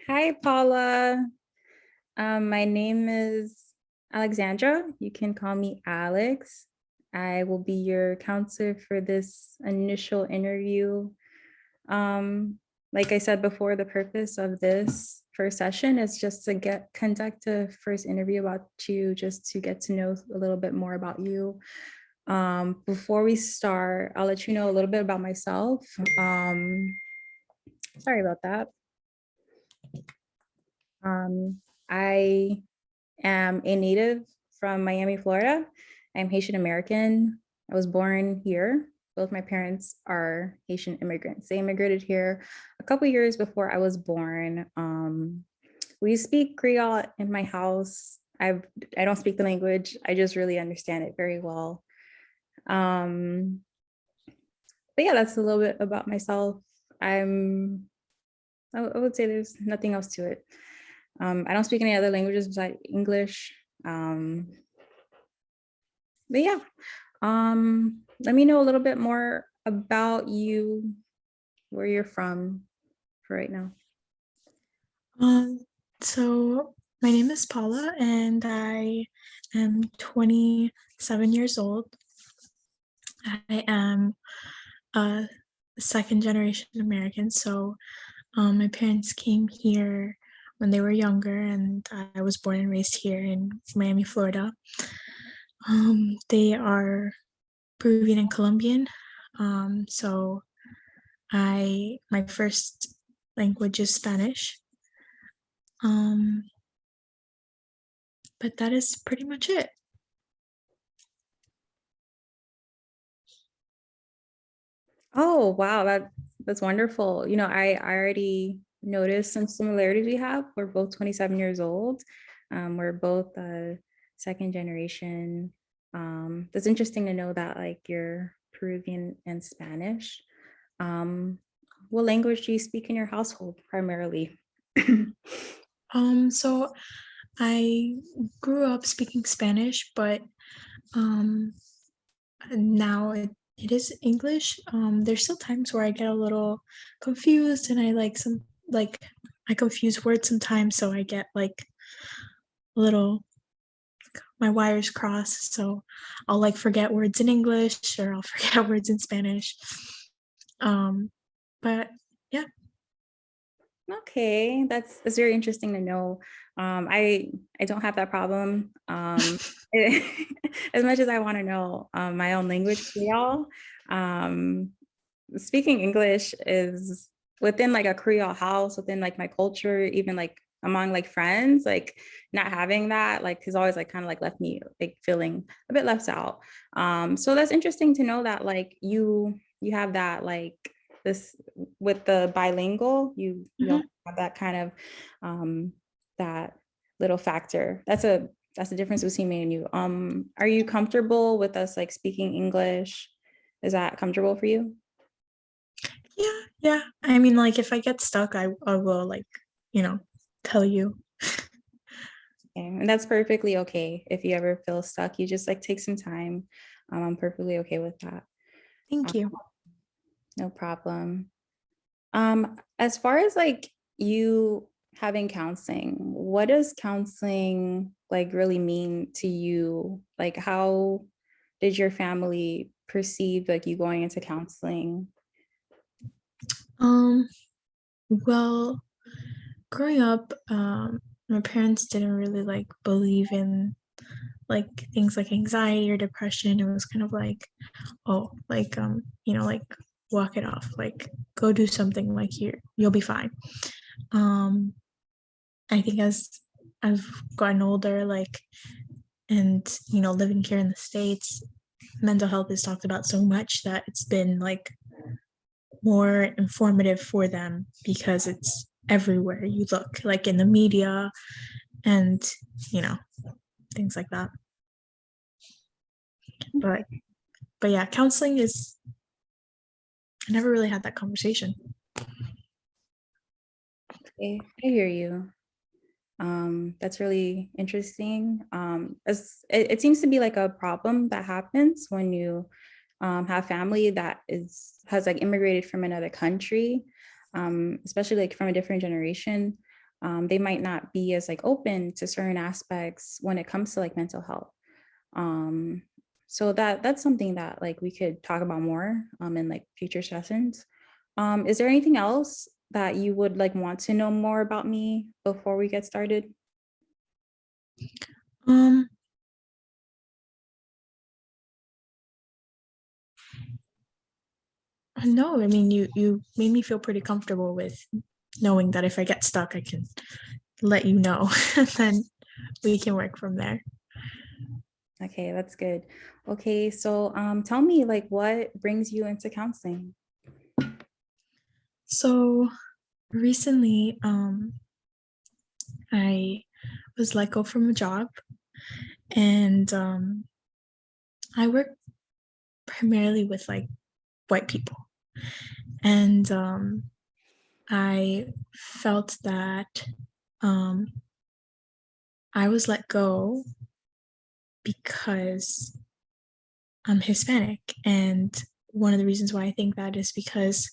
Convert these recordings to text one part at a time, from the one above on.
Hi, Paula. My name is Alexandra. You can call me Alex. I will be your counselor for this initial interview. Um, like I said before, the purpose of this first session is just to conduct a first interview about you, just to get to know a little bit more about you. Before we start, I'll let you know a little bit about myself. Sorry about that. I am a native from Miami, Florida. I'm Haitian American. I was born here. Both my parents are Haitian immigrants. They immigrated here a couple years before I was born. We speak Creole in my house. I don't speak the language. I just really understand it very well. Um, but yeah, that's a little bit about myself. I would say there's nothing else to it. I don't speak any other languages besides English. But yeah, let me know a little bit more about you, where you're from for right now. Um, so my name is Paula and I am 27 years old. I am a second generation American. So my parents came here when they were younger, and I was born and raised here in Miami, Florida. They are Peruvian and Colombian. So my first language is Spanish. But that is pretty much it. Oh, wow, that's wonderful. I already noticed some similarities we have. We're both 27 years old. We're both second generation. That's interesting to know that like you're Peruvian and Spanish. Um, what language do you speak in your household primarily? So I grew up speaking Spanish, but um, now it is English. There's still times where I get a little confused, and I confuse words sometimes, so I get like a little my wires cross. So I'll like forget words in English or I'll forget words in Spanish. But yeah. Okay, that's very interesting to know. I don't have that problem. As much as I want to know my own language, Creole, um, speaking English is within like a Creole house, within like my culture, even like among like friends, like not having that like has always like kind of like left me like feeling a bit left out. So that's interesting to know that like you have that like this with the bilingual, you Mhm. also have that kind of that little factor. That's the difference between me and you. Are you comfortable with us like speaking English? Is that comfortable for you? Yeah, yeah. I mean, like if I get stuck, I will like, you know, tell you. Okay. And that's perfectly okay. If you ever feel stuck, you just like take some time. I'm perfectly okay with that. Thank Um, you. no problem. As far as like you having counseling, what does counseling like really mean to you? Like how did your family perceive like you going into counseling? Um, well, growing up, my parents didn't really like believe in like things like anxiety or depression. It was kind of like, oh, like like walk it off, like go do something, like you'll be fine. Um, I think as I've gotten older, like and living here in the States, mental health is talked about so much that it's been like more informative for them because it's everywhere you look, like in the media and you know things like that. but but yeah, counseling is, I never really had that conversation. Okay, I hear you. That's really interesting. As it seems to be like a problem that happens when you have family that has like immigrated from another country, especially like from a different generation. They might not be as like open to certain aspects when it comes to like mental health. Um, so that's something that like we could talk about more in like future sessions. Is there anything else that you would like want to know more about me before we get started? Um, no, I mean you made me feel pretty comfortable with knowing that if I get stuck, I can let you know, and then we can work from there. Okay, that's good. Okay, so tell me like what brings you into counseling? So recently, I was let go from a job, and I work primarily with like white people, and I felt that um, I was let go because I'm Hispanic, and one of the reasons why I think that is because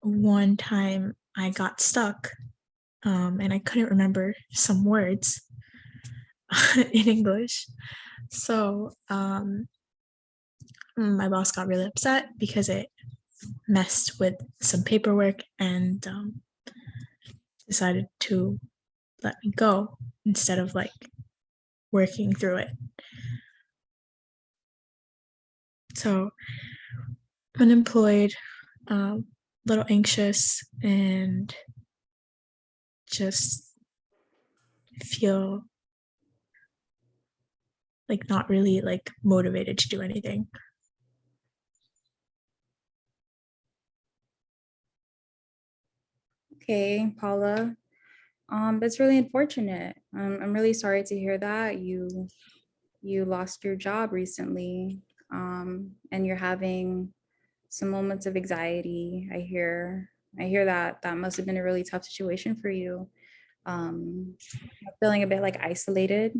one time I got stuck, and I couldn't remember some words in English. So my boss got really upset because it messed with some paperwork and decided to let me go instead of like working through it. So unemployed, a little anxious, and just feel like not really like motivated to do anything. Okay, Paula. That's really unfortunate. I'm really sorry to hear that you lost your job recently, and you're having some moments of anxiety. I hear that that must have been a really tough situation for you. Um, feeling a bit like isolated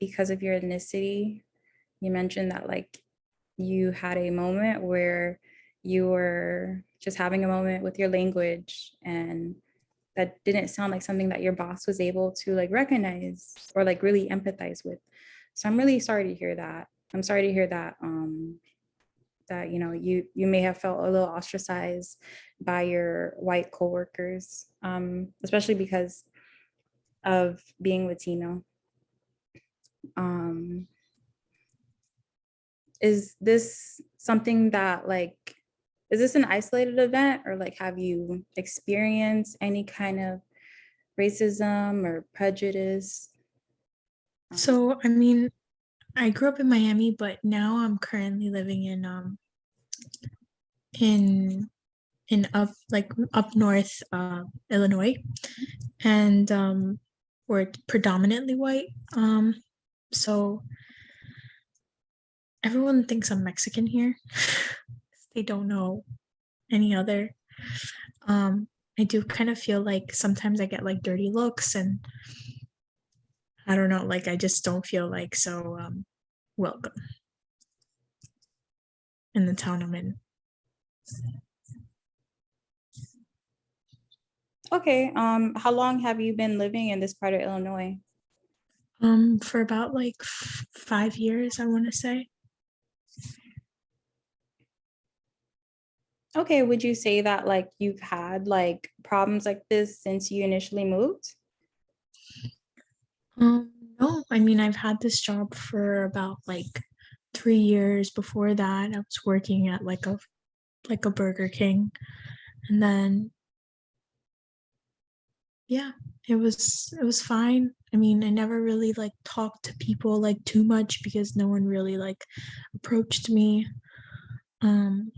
because of your ethnicity. You mentioned that like you had a moment where you were just having a moment with your language, and that didn't sound like something that your boss was able to like recognize or like really empathize with. So I'm really sorry to hear that. I'm sorry to hear that that you know you may have felt a little ostracized by your white coworkers, especially because of being Latino. Um, is this something that like is this an isolated event, or like have you experienced any kind of racism or prejudice? Um, So I mean, I grew up in Miami, but now I'm currently living in up like up north Illinois, and we're predominantly white. So everyone thinks I'm Mexican here. They don't know any other. Um, I do kind of feel like sometimes I get like dirty looks, and I don't know, like I just don't feel like so welcome in the town I'm in. okay, how long have you been living in this part of Illinois? For about like 5 years, I want to say. Okay, would you say that like you've had like problems like this since you initially moved? No, I mean I've had this job for about like 3 years. Before that, I was working at like a Burger King, and then yeah, it was fine. I mean, I never really like talked to people like too much because no one really like approached me. Um,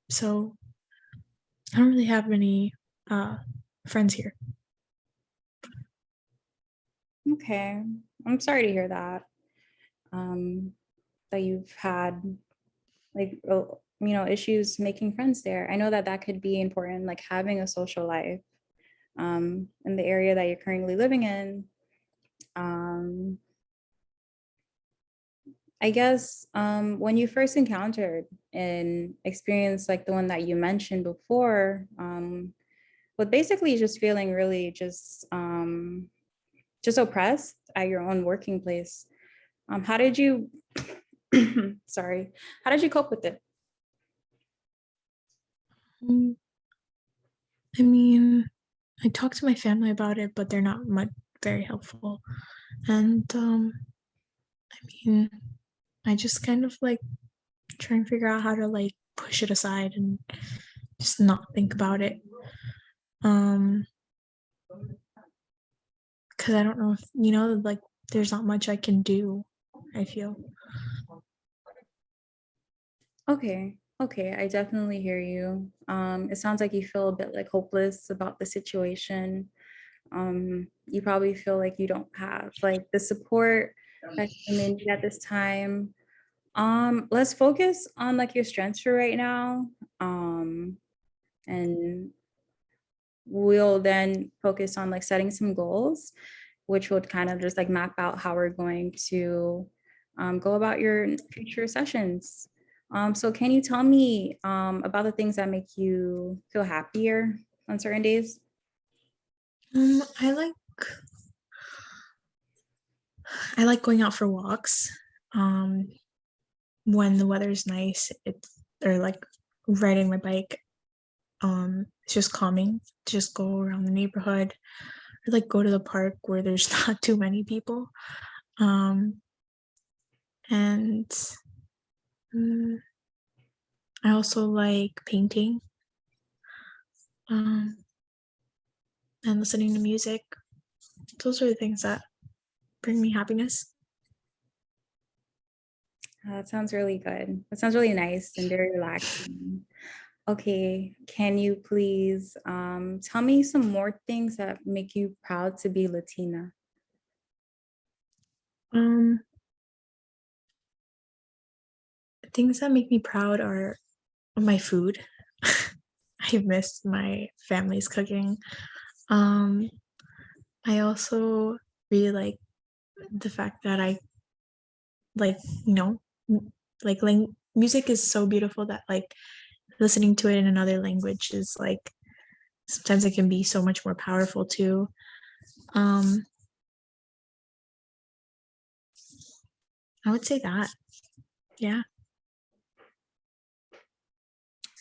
so I don't really have any uh friends here. Okay, I'm sorry to hear that. Um, that you've had like you know issues making friends there. I know that that could be important, like having a social life in the area that you're currently living in. Um, I guess when you first encountered an experience like the one that you mentioned before, with basically just feeling really just oppressed at your own working place. How did you, sorry, how did you cope with it? Mm, I mean, I talked to my family about it, but they're not much very helpful. And I mean, I just kind of like try and figure out how to like push it aside and just not think about it. Um, because I don't know if like there's not much I can do, I feel. Okay, okay, I definitely hear you. It sounds like you feel a bit like hopeless about the situation. You probably feel like you don't have like the support that you may need at this time. Let's focus on like your strengths for right now. And we'll then focus on like setting some goals, which would kind of just like map out how we're going to go about your future sessions. So can you tell me about the things that make you feel happier on certain days? I like going out for walks. Um, when the weather's nice, it's or like riding my bike. It's just calming to just go around the neighborhood or like go to the park where there's not too many people. Um, and mm, I also like painting um, and listening to music. Those are the things that bring me happiness. That sounds really good. That sounds really nice and very relaxing. Okay, can you please tell me some more things that make you proud to be Latina? Um, things that make me proud are my food. I miss my family's cooking. Um, I also really like the fact that I like, you know, music is so beautiful that like listening to it in another language is like sometimes it can be so much more powerful too. Um, I would say that. Yeah.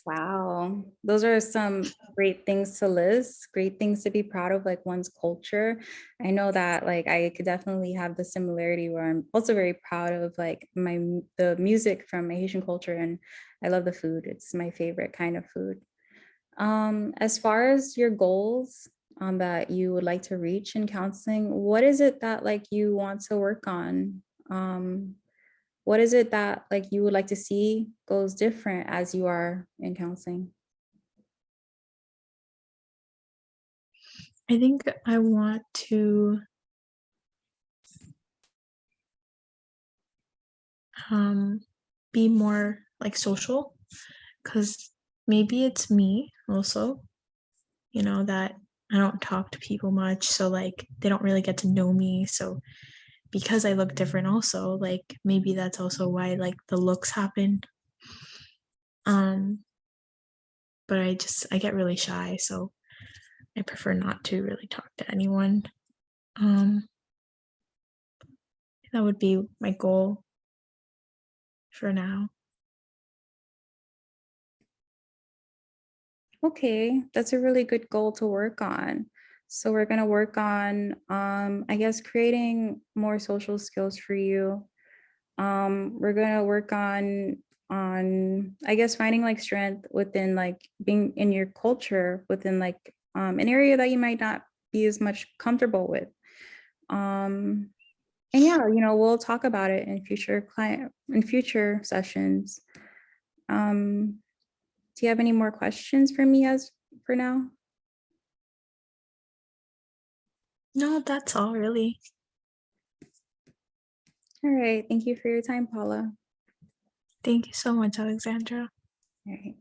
Wow, those are some great things to list, great things to be proud of, like one's culture. I know that like I could definitely have the similarity where I'm also very proud of like the music from my Haitian culture, and I love the food. It's my favorite kind of food. As far as your goals that you would like to reach in counseling, what is it that like you want to work on? What is it that like you would like to see goes different as you are in counseling? I think I want to um be more like social because maybe it's me also, that I don't talk to people much. So like they don't really get to know me. So because I look different also, like maybe that's also why like the looks happen. Um, but I get really shy, so I prefer not to really talk to anyone. Um, that would be my goal for now. Okay, that's a really good goal to work on. So we're gonna work on, I guess, creating more social skills for you. We're gonna work on, I guess, finding like strength within like being in your culture within like an area that you might not be as much comfortable with. Um, and yeah, we'll talk about it in future sessions. Um, do you have any more questions for me as for now? No, that's all really. All right. Thank you for your time, Paula. Thank you so much, Alexandra. All right.